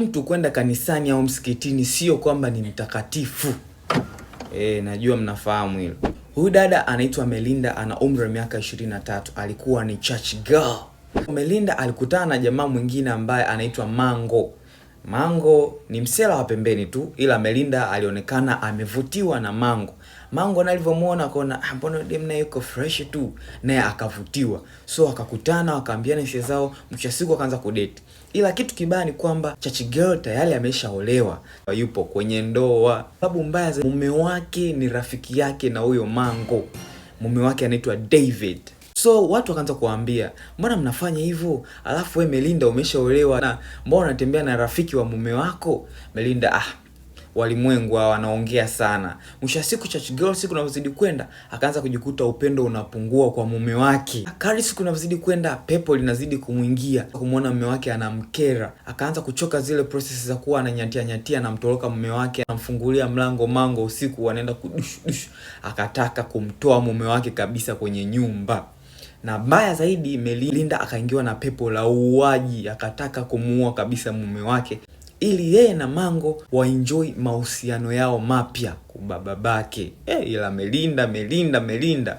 Mtu kwenda kanisani au msikitini sio kwamba ni mtakatifu. Najua mnafahamu hilo. Huyu dada anaitwa Melinda, ana umri wa miaka 23, alikuwa ni church girl. Melinda alikutana na jamaa mwingine ambaye anaitwa Mango. Mango ni msela wa pembeni tu, ila Melinda alionekana amevutiwa na Mango. Mango na alivyomuona akaona mbona dem naye yuko fresh tu, naye akavutiwa. So akakutana, wakaambiana hisia zao, mwisho wa siku akaanza kudate. Ila kitu kibaya ni kwamba church girl tayari ameshaolewa, yupo kwenye ndoa. Sababu mbaya za mume wake ni rafiki yake na huyo Mango. Mume wake anaitwa David. So watu wakaanza kuambia, mbona mnafanya hivyo? Alafu we Melinda umeshaolewa, na mbona unatembea na rafiki wa mume wako? Melinda, walimwengu wanaongea sana. Mwisho wa siku church girl siku inavyozidi kwenda akaanza kujikuta upendo unapungua kwa mume wake. Akari siku inavyozidi kwenda pepo linazidi kumuingia, kumuona mume wake anamkera. Akaanza kuchoka zile process za kuwa ananyatia na mtoroka mume wake, anamfungulia mlango Mango usiku, wanaenda kudush. Akataka kumtoa mume wake kabisa kwenye nyumba. Na mbaya zaidi Melinda akaingiwa na pepo la uuaji, akataka kumuua kabisa mume wake ili yeye na Mango waenjoy mahusiano yao mapya kwa babake. Ila Melinda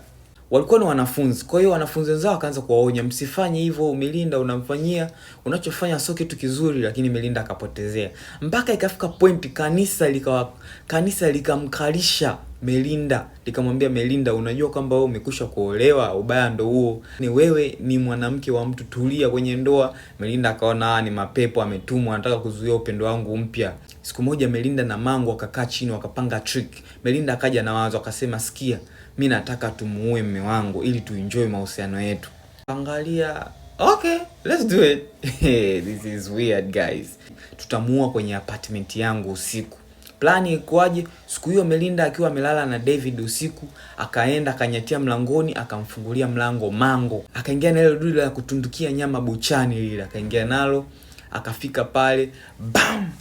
walikuwa ni wanafunzi. Kwa hiyo wanafunzi wenzao wakaanza kuwaonya, msifanye hivyo, Melinda unamfanyia, unachofanya sio kitu kizuri. Lakini Melinda akapotezea mpaka ikafika point kanisa likamkalisha Melinda, likamwambia Melinda, unajua kwamba wewe umekwisha kuolewa, ubaya ndo huo, ni wewe ni mwanamke wa mtu, tulia kwenye ndoa. Melinda akaona ni mapepo ametumwa, anataka kuzuia upendo wangu mpya. Siku moja Melinda na Mango wakakaa chini wakapanga trick. Melinda akaja na wazo akasema, sikia, mimi nataka tumuue mume wangu ili tuenjoy mahusiano yetu. Angalia, okay, let's do it. This is weird guys. Tutamuua kwenye apartment yangu usiku. Plani ikoaje? Siku hiyo Melinda akiwa amelala na David usiku, akaenda akanyatia mlangoni, akamfungulia mlango Mango. Akaingia na ile dudu la kutundukia nyama buchani lile, akaingia nalo, akafika pale, bam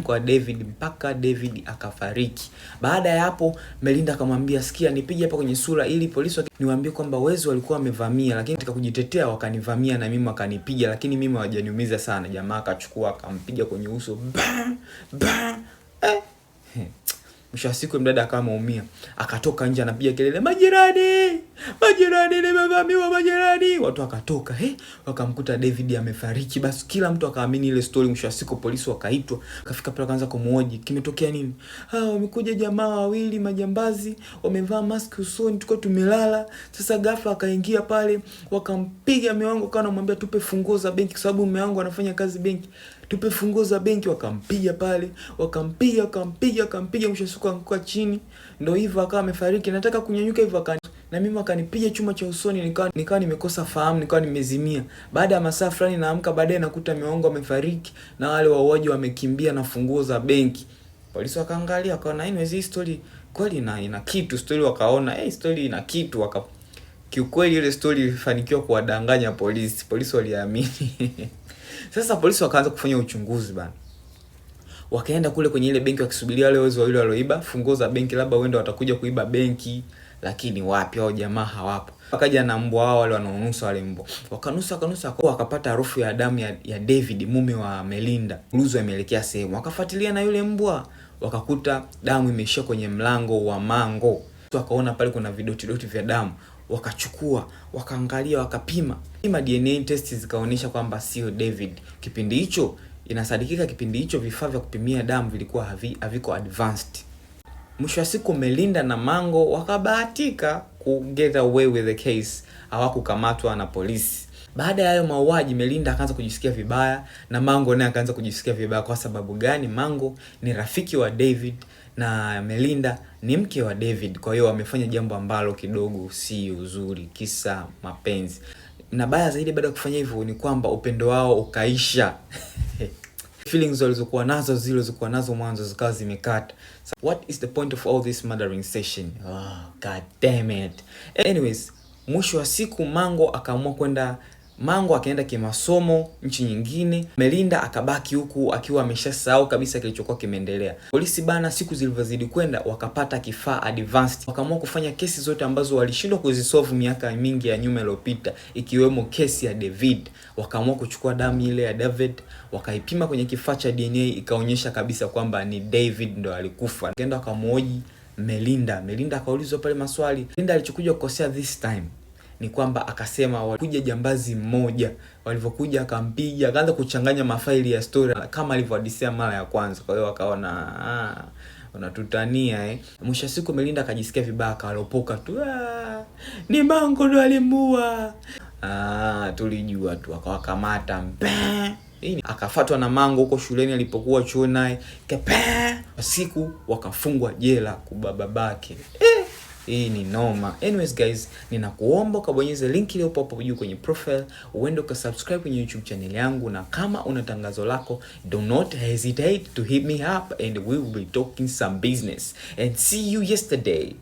kwa David mpaka David akafariki. Baada ya hapo Melinda akamwambia, sikia, nipige hapa kwenye sura ili polisi niwaambie kwamba wezi walikuwa wamevamia, lakini katika kujitetea wakanivamia na mimi wakanipiga, lakini mimi hawajaniumiza sana. Jamaa akachukua akampiga kwenye uso, bam. Mwisho wa siku mdada akawa ameumia, akatoka nje anapiga kelele, majirani nimevamiwa majirani. Watu wakatoka, wakamkuta David amefariki. Basi kila mtu akaamini ile story. Mwisho wa siku polisi wakaitwa, akafika pale akaanza kumuhoji, kimetokea nini? Wamekuja jamaa wawili majambazi, wamevaa mask usoni, tuko tumelala. Sasa ghafla akaingia pale, wakampiga mume wangu, kana anamwambia tupe funguo za benki kwa sababu mume wangu anafanya kazi benki. Tupe funguo za benki. Wakampiga pale, wakampiga. Mwisho siku akaanguka chini. Ndio hivyo akawa amefariki. Nataka kunyanyuka hivyo na mimi akanipiga chuma cha usoni, nikawa nimekosa fahamu, nikawa nimezimia. Baada ya masaa fulani naamka, baadaye nakuta mume wangu amefariki na wale wauaji wamekimbia na funguo za benki. Polisi wakaangalia wakaona hii story kweli ina kitu. Story wakaona story ina kitu. Kiukweli ile story ilifanikiwa kuwadanganya polisi. Polisi waliamini. Sasa polisi wakaanza kufanya uchunguzi bana. Wakaenda kule kwenye ile benki wakisubiria wale wezi wawili walioiba funguo za benki, labda wenda watakuja kuiba benki, lakini wapi, hao jamaa hawapo. Wakaja na mbwa wao wale wanaonusa wale mbwa. Wakanusa wakapata harufu ya damu ya David, mume wa Melinda. Mluzo ameelekea sehemu. Wakafuatilia na yule mbwa, wakakuta damu imeishia kwenye mlango wa Mango. Wakaona pale kuna vidoti vya damu. Wakachukua, wakaangalia, wakapima DNA test zikaonyesha kwamba sio David. Kipindi hicho inasadikika, kipindi hicho vifaa vya kupimia damu vilikuwa haviko advanced. Mwisho wa siku Melinda na Mango wakabahatika ku get away with the case, hawakukamatwa na polisi. Baada ya hayo mauaji, Melinda akaanza kujisikia vibaya na Mango naye akaanza kujisikia vibaya. Kwa sababu gani? Mango ni rafiki wa David na Melinda ni mke wa David. Kwa hiyo wamefanya jambo ambalo kidogo si uzuri, kisa mapenzi. Na baya zaidi baada ya kufanya hivyo ni kwamba upendo wao ukaisha. Feelings walizokuwa nazo mwanzo zikawa zimekata. So what is the point of all this murdering session? Oh, god damn it. Anyways, mwisho wa siku Mango akaamua kwenda Mango akaenda kimasomo nchi nyingine, Melinda akabaki huku akiwa ameshasahau kabisa kilichokuwa kimeendelea. Polisi bana, siku zilivyozidi kwenda, wakapata kifaa advanced, wakaamua kufanya kesi zote ambazo walishindwa kuzisolve miaka mingi ya nyuma iliyopita, ikiwemo kesi ya David. Wakaamua kuchukua damu ile ya David, wakaipima kwenye kifaa cha DNA, ikaonyesha kabisa kwamba ni David ndo alikufa. Kaenda akamhoji Melinda. Melinda akaulizwa pale maswali. Melinda alichokuja kukosea this time ni kwamba akasema walikuja jambazi mmoja, walivyokuja akampiga, akaanza kuchanganya mafaili ya story kama alivyohadisia mara ya kwanza. Kwa hiyo wakaona unatutania Mwisho siku Melinda akajisikia vibaya, akalopoka tu, ni Mango ndo alimuua. Tulijua tu, akawakamata akafuatwa na Mango huko shuleni alipokuwa chuo naye siku wakafungwa jela kubababake. Hii ni noma. Anyways guys, ninakuomba ukabonyeze link ile hapo juu kwenye profile, uende ukasubscribe kwenye YouTube channel yangu, na kama una tangazo lako, do not hesitate to hit me up and we will be talking some business. And see you yesterday.